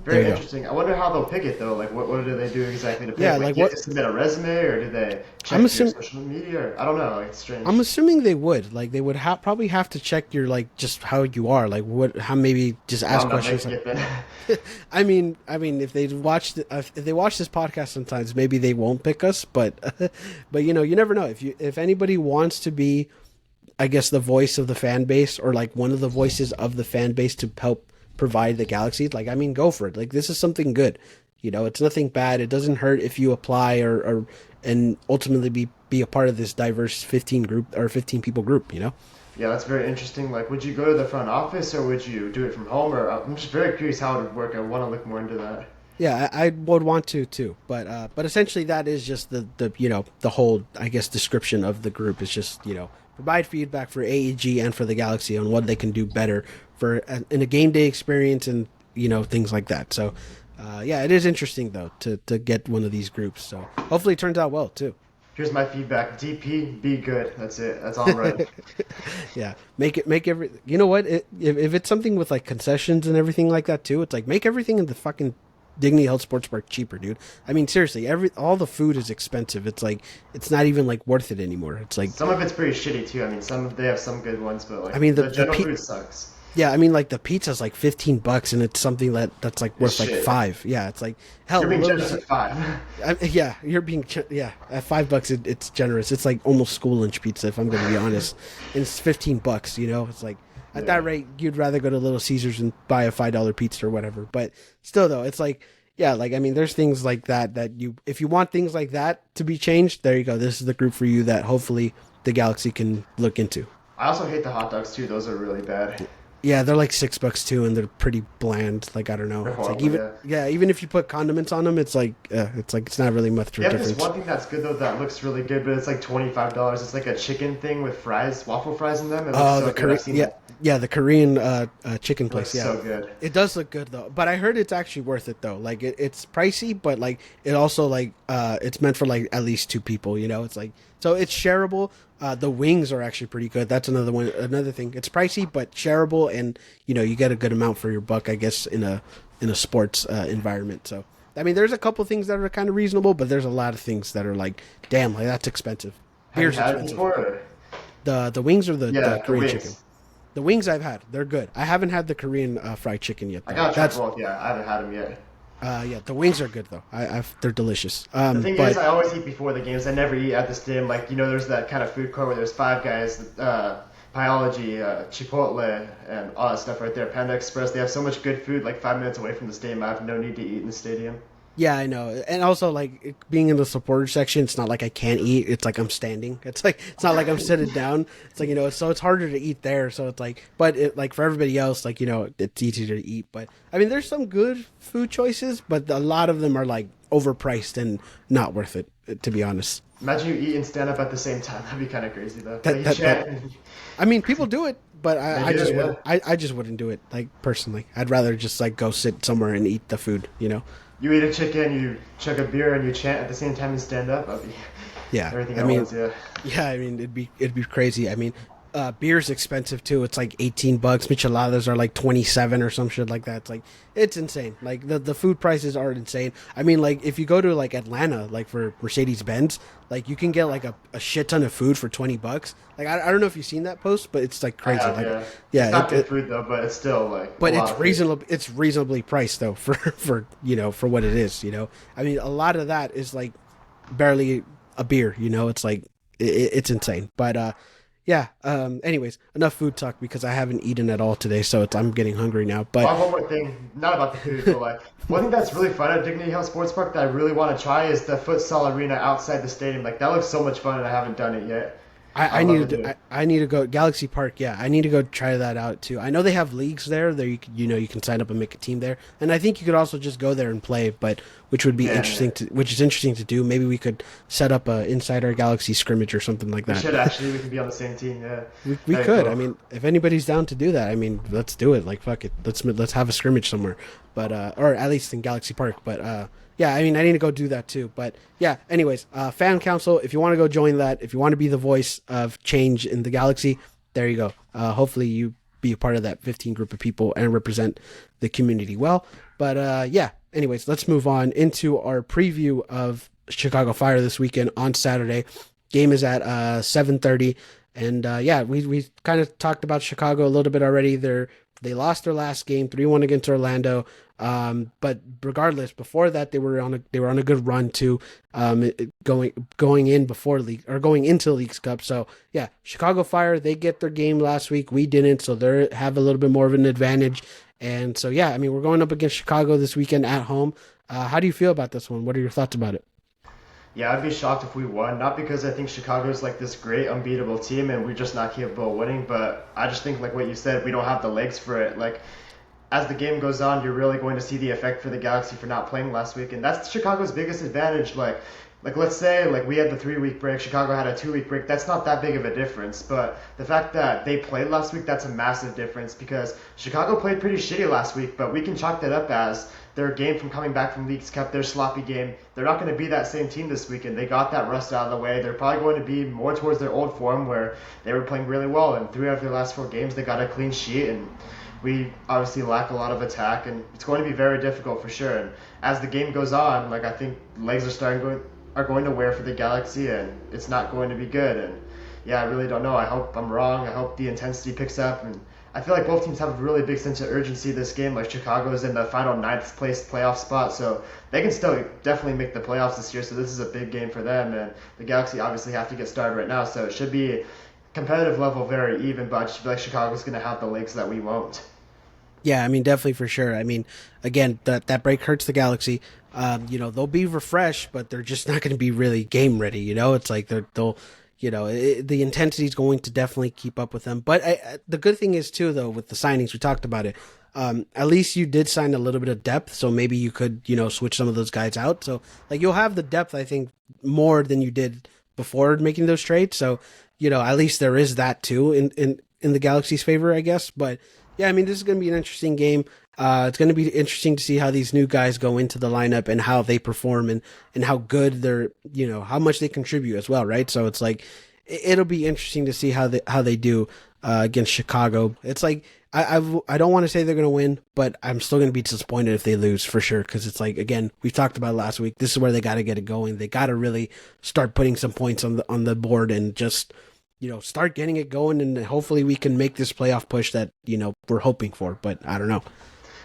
there Very you go. interesting. I wonder how they'll pick it though. Like, what do they do exactly to Yeah, pick? Like, like you have what to submit a resume, or do they I'm check your assuming. social media? Or, I don't know. Like, it's I'm strange. assuming they would like they would probably have to check your like just how you are like what how maybe just Well, ask I'm not questions making like it then. I mean, if they watch this podcast, sometimes maybe they won't pick us, but but you never know. If anybody wants to be, I guess, the voice of the fan base or like one of the voices of the fan base to help provide the Galaxy, like I mean, go for it. Like this is something good. It's nothing bad. It doesn't hurt if you apply or and ultimately be a part of this diverse 15 group or 15 people group. Yeah, that's very interesting. Like, would you go to the front office, or would you do it from home? Or I'm just very curious how it would work. I want to look more into that. Yeah, I would want to too, but essentially that is just the the whole, I guess, description of the group is just provide feedback for AEG and for the Galaxy on what they can do better for in a game day experience and things like that. So yeah, it is interesting though to get one of these groups. So hopefully it turns out well too. Here's my feedback. DP, be good. That's it. That's all I'm writing. Yeah, make every. You know what? If it's something with like concessions and everything like that too, it's like make everything in the fucking Dignity Health Sports Park cheaper, dude. I mean, seriously, all the food is expensive. It's like it's not even like worth it anymore. It's like Some of it's pretty shitty too. I mean, they have some good ones, but I like mean the general food sucks. yeah, I mean like the pizza's like $15 and it's something that's like It's worth like shit. five. Yeah, it's like hell. You're being Little generous at five. yeah, you're being yeah at $5 it's generous. It's like almost school lunch pizza if I'm going to be honest. And it's $15. It's like at Yeah. that rate you'd rather go to Little Caesars and buy a $5 pizza or whatever. But still though, it's like yeah, like I mean, there's things like that if you want things like that to be changed, there you go. This is the group for you that hopefully the Galaxy can look into. I also hate the hot dogs too. Those are really bad. Yeah, they're like $6 too, and they're pretty bland. Like I don't know. They're It's like horrible. even Yeah. yeah, even if you put condiments on them, it's not really much of They a have this difference. one thing that's good though that looks really good, but it's like $25. It's like a chicken thing with fries, waffle fries in them. It looks Oh, so the good. I've Korean seen yeah that. yeah the Korean chicken It looks place. Yeah, so good. it does look good though. But I heard it's actually worth it though. Like it's pricey, but like it also like it's meant for like at least two people. It's like so it's shareable. The wings are actually pretty good. That's another thing. It's pricey but shareable, and you get a good amount for your buck, I guess, in a sports environment. So I mean, there's a couple things that are kind of reasonable, but there's a lot of things that are like, damn, like that's expensive. Have you Beer's had it expensive. before? Or? The wings or the Yeah, the Korean chicken. wings. The wings I've had, they're good. I haven't had the Korean fried chicken yet I though. gotta try That's both. Yeah, I haven't had them yet. yeah, the wings are good though. They're delicious. The thing is, But I always eat before the games. I never eat at the stadium. Like, there's that kind of food court where there's Five Guys, Biology, Chipotle, and all that stuff right there. Panda Express. They have so much good food, like 5 minutes away from the stadium. I have no need to eat in the stadium. yeah, I know. And also like being in the supporter section, it's not like I can't eat. It's like I'm standing. It's not like I'm sitting down. It's like so it's harder to eat there. So it's like, but like for everybody else, like it's easier to eat. But I mean, there's some good food choices, but a lot of them are like overpriced and not worth it, to be honest. Imagine you eat and stand up at the same time. That'd be kind of crazy, though. That Like, you that, that chant. I mean, people do it, but I They do, just yeah. wouldn't. I just wouldn't do it. Like personally, I'd rather just like go sit somewhere and eat the food. You eat a chicken, you chug a beer, and you chant at the same time and stand up. That'd be Yeah, everything I at mean, once, yeah. yeah, I mean, it'd be crazy. I mean, beer's expensive too. It's like $18. Micheladas are like 27 or some shit like that. It's like it's insane. Like the food prices are insane. I mean, like if you go to like Atlanta, like for Mercedes Benz, like you can get like a shit ton of food for $20. Like I don't know if you've seen that post, but it's like I crazy. have, Like yeah. yeah, It's not good food, though, but it's still, like, but a lot it's of food. reasonable. It's reasonably priced though for what it is. I mean, a lot of that is like barely a beer. It's like it's insane. But yeah. Anyways, enough food talk because I haven't eaten at all today, so I'm getting hungry now. Oh, But I have one more thing, not about the food, but like one thing that's really fun at Dignity Health Sports Park that I really want to try is the futsal arena outside the stadium. Like that looks so much fun, and I haven't done it yet. I I'd love need to to do it. I need to go Galaxy Park. Yeah, I need to go try that out too. I know they have leagues there. There you can sign up and make a team there, and I think you could also just go there and play. But Yeah, which is interesting to do. Maybe we could set up a inside our Galaxy scrimmage or something like we that. should actually. We can be on the same team. Yeah, We that'd be could. I cool. mean, if anybody's down to do that, I mean, let's do it. Like fuck it. Let's have a scrimmage somewhere. But or at least in Galaxy Park. But yeah, I mean, I need to go do that too. But yeah, anyways, fan council. If you want to go join that, if you want to be the voice of change in the Galaxy, there you go. Hopefully you be a part of that 15 group of people and represent the community well. But yeah, anyways, let's move on into our preview of Chicago Fire this weekend on Saturday. Game is at 7:30, and yeah, we kind of talked about Chicago a little bit already. They lost their last game 3-1 against Orlando. But regardless, before that they were on a good run too, going in before league or going into Leagues Cup. So yeah, Chicago Fire, they get their game last week. We didn't, so they have a little bit more of an advantage. And so yeah, I mean we're going up against Chicago this weekend at home. How do you feel about this one? What are your thoughts about it? Yeah, I'd be shocked if we won. Not because I think Chicago's like this great unbeatable team and we're just not capable of winning, but I just think like what you said, we don't have the legs for it. Like as the game goes on, you're really going to see the effect for the Galaxy for not playing last week, and that's Chicago's biggest advantage. Like let's say like we had the 3 week break, Chicago had a 2 week break. That's not that big of a difference, but the fact that they played last week, that's a massive difference because Chicago played pretty shitty last week, but we can chalk that up as their game from coming back from Leagues Cup, their sloppy game. They're not going to be that same team this weekend. They got that rust out of the way. They're probably going to be more towards their old form where they were playing really well. And 3 out of their last 4 games, they got a clean sheet, and we obviously lack a lot of attack, and it's going to be very difficult for sure. And as the game goes on, like I think legs are going to wear for the Galaxy, and it's not going to be good. And yeah, I really don't know. I hope I'm wrong. I hope the intensity picks up, and I feel like both teams have a really big sense of urgency this game. Like Chicago's in the final ninth place playoff spot, so they can still definitely make the playoffs this year. So this is a big game for them, and the Galaxy obviously have to get started right now. So it should be competitive level very even, but I just feel like Chicago's going to have the legs that we won't. Yeah, I mean, definitely for sure. I mean, again, that break hurts the Galaxy. They'll be refreshed, but they're just not going to be really game ready. It's like they'll, the intensity is going to definitely keep up with them. But the good thing is too, though, with the signings we talked about it. At least you did sign a little bit of depth, so maybe you could, switch some of those guys out. So like you'll have the depth, I think, more than you did before making those trades. So at least there is that too in the Galaxy's favor, I guess. But yeah, I mean, this is going to be an interesting game. It's going to be interesting to see how these new guys go into the lineup and how they perform and how good they're, how much they contribute as well, right? So it's like it'll be interesting to see how they do against Chicago. It's like I don't want to say they're going to win, but I'm still going to be disappointed if they lose for sure because it's like again we've talked about last week. This is where they got to get it going. They got to really start putting some points on the board and just start getting it going, and hopefully we can make this playoff push that we're hoping for. But I don't know.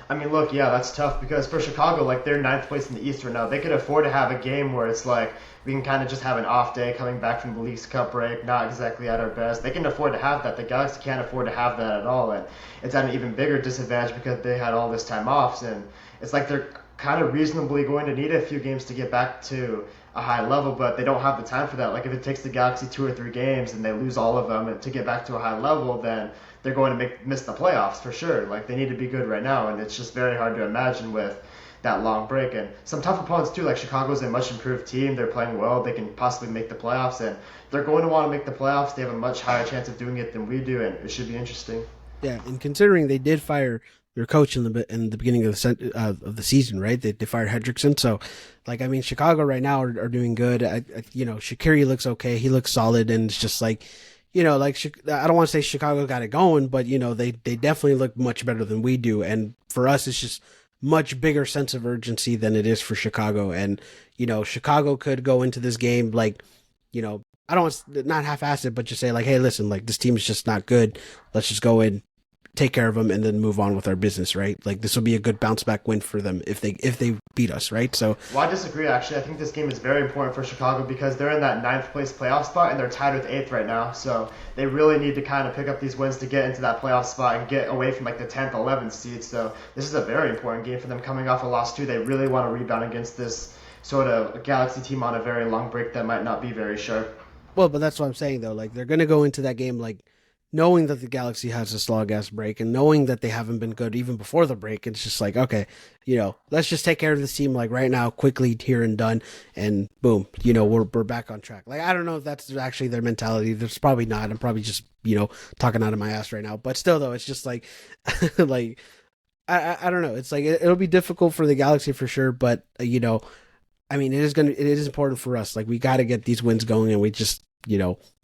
I mean, look, yeah, that's tough because for Chicago, like they're ninth place in the East right now. They could afford to have a game where it's like we can kind of just have an off day coming back from the Leagues Cup break, not exactly at our best. They can afford to have that. The Galaxy can't afford to have that at all, and it's at an even bigger disadvantage because they had all this time off, and it's like they're kind of reasonably going to need a few games to get back to a high level, but they don't have the time for that. Like if it takes the Galaxy 2 or 3 games and they lose all of them to get back to a high level, then they're going to miss the playoffs for sure. Like they need to be good right now, and it's just very hard to imagine with that long break and some tough opponents too. Like Chicago's a much improved team. They're playing well. They can possibly make the playoffs, and they're going to want to make the playoffs. They have a much higher chance of doing it than we do, and it should be interesting. Yeah, and considering they did fire their coach in the beginning of the season, right? They fired Hendrickson, so like I mean, Chicago right now are doing good. Shaqiri looks okay. He looks solid, and it's just like like I don't want to say Chicago got it going, but they definitely look much better than we do, and for us, it's just much bigger sense of urgency than it is for Chicago, and Chicago could go into this game like I don't want to, not half-ass it, but just say like, hey, listen, like this team is just not good. Let's just go in, take care of them and then move on with our business, right? Like this will be a good bounce back win for them if they beat us, right? So Well, I disagree, actually. I think this game is very important for Chicago because they're in that ninth place playoff spot and they're tied with eighth right now. So they really need to kind of pick up these wins to get into that playoff spot and get away from like the 10th, 11th seed. So this is a very important game for them coming off a loss, too. They really want to rebound against this sort of Galaxy team on a very long break that might not be very sharp. well, but that's what I'm saying though. Like they're gonna go into that game like knowing that the Galaxy has a slog ass break and knowing that they haven't been good even before the break. It's just like, okay, let's just take care of this team like right now, quickly here and done, and boom, we're back on track. Like I don't know if that's actually their mentality. There's probably not. I'm probably just talking out of my ass right now. But still though, it's just like like I don't know. It's like it'll be difficult for the Galaxy for sure, but I mean it is important for us. Like we got to get these wins going, and we just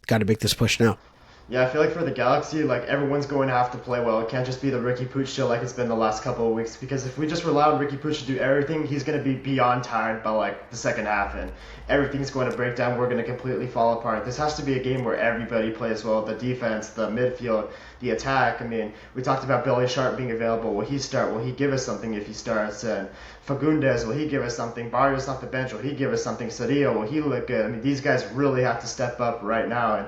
got to make this push now. Yeah, I feel like for the Galaxy, like everyone's going to have to play well. It can't just be the Ricky Pooch show like it's been the last couple of weeks. Because if we just rely on Ricky Pooch to do everything, he's going to be beyond tired by like the second half, and everything's going to break down. We're going to completely fall apart. This has to be a game where everybody plays well. The defense, the midfield, the attack. I mean, we talked about Billy Sharp being available. Will he start? Will he give us something if he starts? And Fagundes, will he give us something? Barrios off the bench, will he give us something? Cedillo, will he look good? I mean, these guys really have to step up right now. And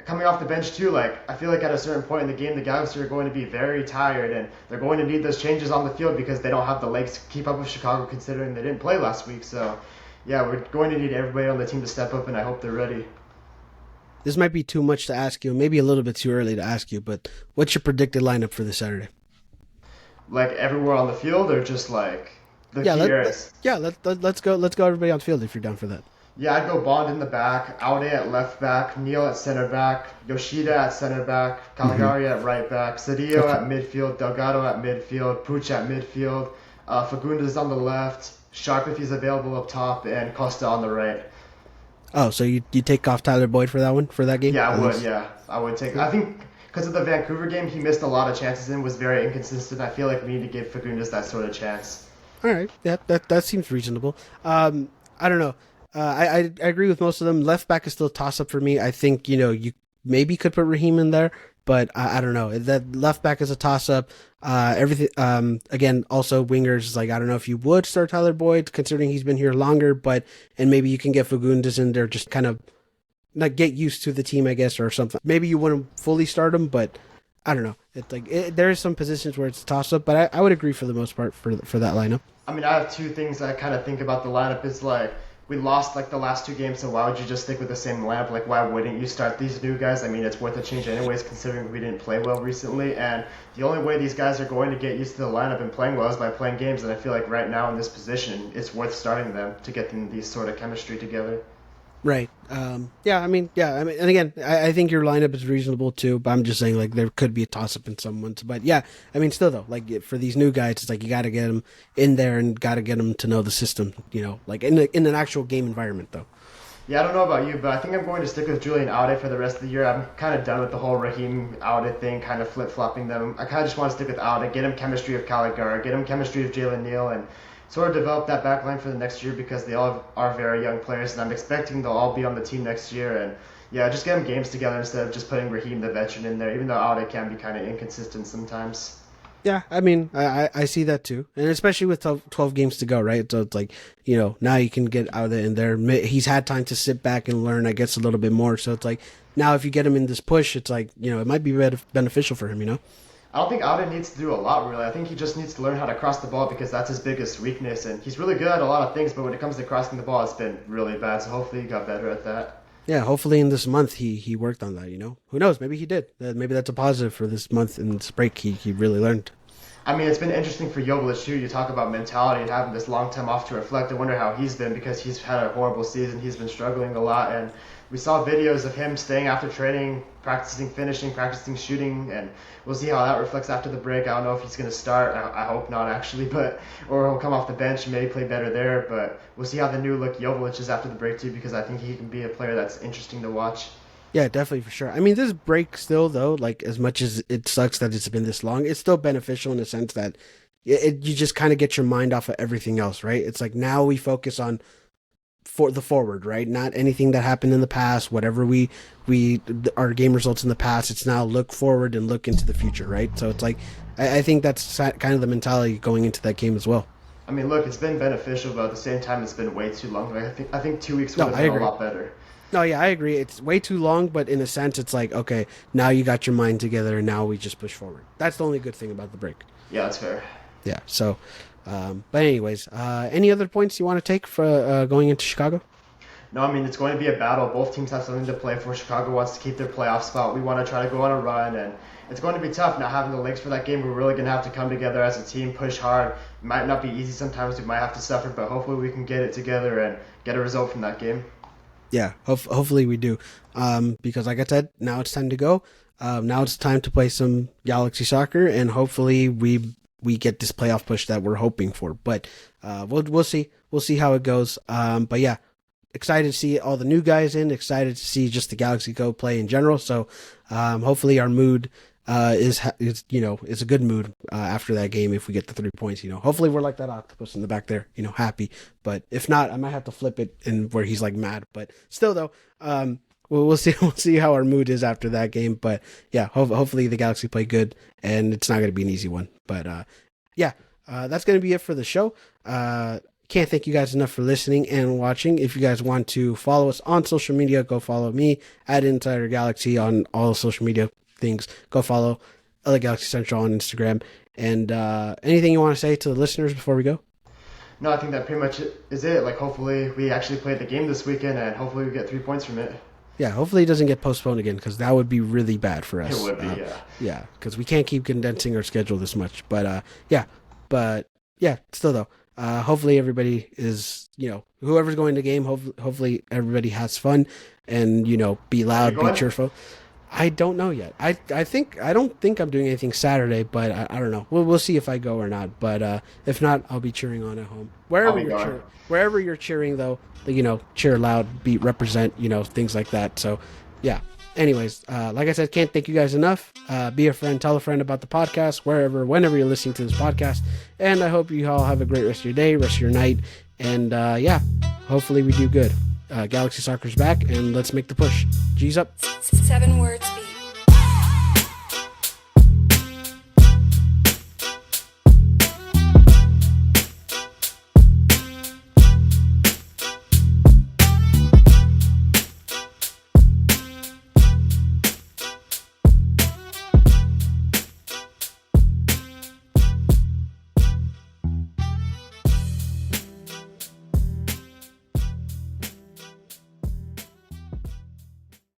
coming off the bench too, like I feel like at a certain point in the game, the Galaxy are going to be very tired, and they're going to need those changes on the field because they don't have the legs to keep up with Chicago, considering they didn't play last week. So, yeah, we're going to need everybody on the team to step up, and I hope they're ready. This might be too much to ask you, maybe a little bit too early to ask you, but what's your predicted lineup for this Saturday? Like everywhere on the field, or just like the Yeah, key areas. let's go. Let's go everybody on field if you're down for that. Yeah, I'd go Bond in the back, Aude at left back, Neal at center back, Yoshida at center back, Mm-hmm. Caligari at right back, Cedillo Okay. at midfield, Delgado at midfield, Puch at midfield, Fagundes on the left, Sharp if he's available up top, and Costa on the right. Oh, so you take off Tyler Boyd for that one for that game? Yeah, I At would. least. Yeah, I would take. I think because of the Vancouver game, he missed a lot of chances and was very inconsistent. I feel like we need to give Fagundes that sort of chance. All right. Yeah, that seems reasonable. I don't know. I agree with most of them. Left back is still a toss up for me. I think you maybe could put Raheem in there, but I don't know. That left back is a toss up. Everything. Again, also wingers is like I don't know if you would start Tyler Boyd considering he's been here longer, but and maybe you can get Fagundes in there just kind of not get used to the team, I guess, or something. Maybe you wouldn't fully start him, but I don't know. It's like there is some positions where it's a toss up, but I would agree for the most part for that lineup. I mean, I have two things I kind of think about the lineup. Is like we lost like the last two games, so why would you just stick with the same lineup? Like, why wouldn't you start these new guys? I mean, it's worth a change anyways, considering we didn't play well recently. And the only way these guys are going to get used to the lineup and playing well is by playing games. And I feel like right now in this position, it's worth starting them to get them these sort of chemistry together. Right. Yeah. I mean, yeah. I mean, and again, I think your lineup is reasonable too. But I'm just saying, like, there could be a toss up in someone's. But yeah, I mean, still though, like for these new guys, it's like you got to get them in there and got to get them to know the system. Like in an actual game environment though. Yeah, I don't know about you, but I think I'm going to stick with Julian Aude for the rest of the year. I'm kind of done with the whole Raheem Aude thing, kind of flip-flopping them. I kind of just want to stick with Aude, get him chemistry of Caligari, get him chemistry of Jalen Neal, and sort of develop that back line for the next year because they all are very young players, and I'm expecting they'll all be on the team next year. And yeah, just get them games together instead of just putting Raheem the veteran in there, even though Aude can be kind of inconsistent sometimes. Yeah, I mean, I see that too, and especially with 12 games to go, right? So it's like now you can get out of in there. He's had time to sit back and learn, I guess, a little bit more. So it's like now if you get him in this push, it's like it might be beneficial for him. I don't think Aude needs to do a lot, really. I think he just needs to learn how to cross the ball because that's his biggest weakness. And he's really good at a lot of things, but when it comes to crossing the ball, it's been really bad. So hopefully he got better at that. Yeah, hopefully in this month he worked on that. Who knows? Maybe he did. Maybe that's a positive for this month and this break. He really learned. I mean, it's been interesting for Jovic too. You talk about mentality and having this long time off to reflect. I wonder how he's been because he's had a horrible season. He's been struggling a lot, and we saw videos of him staying after training, practicing finishing, practicing shooting, and we'll see how that reflects after the break. I don't know if he's going to start. I hope not, actually, but or he'll come off the bench and maybe play better there. But we'll see how the new look Jovic is after the break too, because I think he can be a player that's interesting to watch. Yeah, definitely for sure. I mean, this break still though, like as much as it sucks that it's been this long, it's still beneficial in the sense that you just kind of get your mind off of everything else, right? It's like now we focus on for the forward, right? Not anything that happened in the past. Whatever we our game results in the past, it's now look forward and look into the future, right? So it's like I think that's kind of the mentality going into that game as well. I mean, look, it's been beneficial, but at the same time, it's been way too long. Like, I think 2 weeks would No, have I been a agree. lot better. No, yeah, I agree. It's way too long, but in a sense, it's like okay, now you got your mind together, and now we just push forward. That's the only good thing about the break. Yeah, that's fair. Yeah. So, but anyways, any other points you want to take for going into Chicago? No, I mean, it's going to be a battle. Both teams have something to play for. Chicago wants to keep their playoff spot. We want to try to go on a run, and it's going to be tough not having the Lynx for that game. We're really going to have to come together as a team, push hard. It might not be easy sometimes. We might have to suffer, but hopefully we can get it together and get a result from that game. Yeah, hopefully we do. Because like I said, now it's time to go. Now it's time to play some Galaxy soccer, and hopefully we get this playoff push that we're hoping for. But we'll see. We'll see how it goes. But yeah, excited to see all the new guys in. Excited to see just the Galaxy Go play in general. So hopefully our mood is a good mood after that game if we get the 3 points. Hopefully we're like that octopus in the back there. Happy. But if not, I might have to flip it and where he's like mad. But still though, we'll see. We'll see how our mood is after that game. But yeah, hopefully the Galaxy play good, and it's not going to be an easy one. But yeah, that's going to be it for the show. Can't thank you guys enough for listening and watching. If you guys want to follow us on social media, go follow me at Insider Galaxy on all social media things. Go follow LA Galaxy Central on Instagram. And anything you want to say to the listeners before we go? No, I think that pretty much is it. Like, hopefully we actually play the game this weekend, and hopefully we get 3 points from it. Yeah, hopefully it doesn't get postponed again, because that would be really bad for us. It would be, yeah. Yeah, because we can't keep condensing our schedule this much. But yeah, still though. Hopefully everybody is, whoever's going to the game, hopefully everybody has fun and, be loud, be cheerful. I don't know yet. I don't think I'm doing anything Saturday, but I don't know. We'll see if I go or not. But if not, I'll be cheering on at home. Wherever you're cheering though, cheer loud, represent, things like that. So yeah. Anyways, like I said, can't thank you guys enough. Be a friend, tell a friend about the podcast, whenever you're listening to this podcast. And I hope you all have a great rest of your day, rest of your night. And yeah, hopefully we do good. Galaxy Soccer's back, and let's make the push. G's up. 7 words.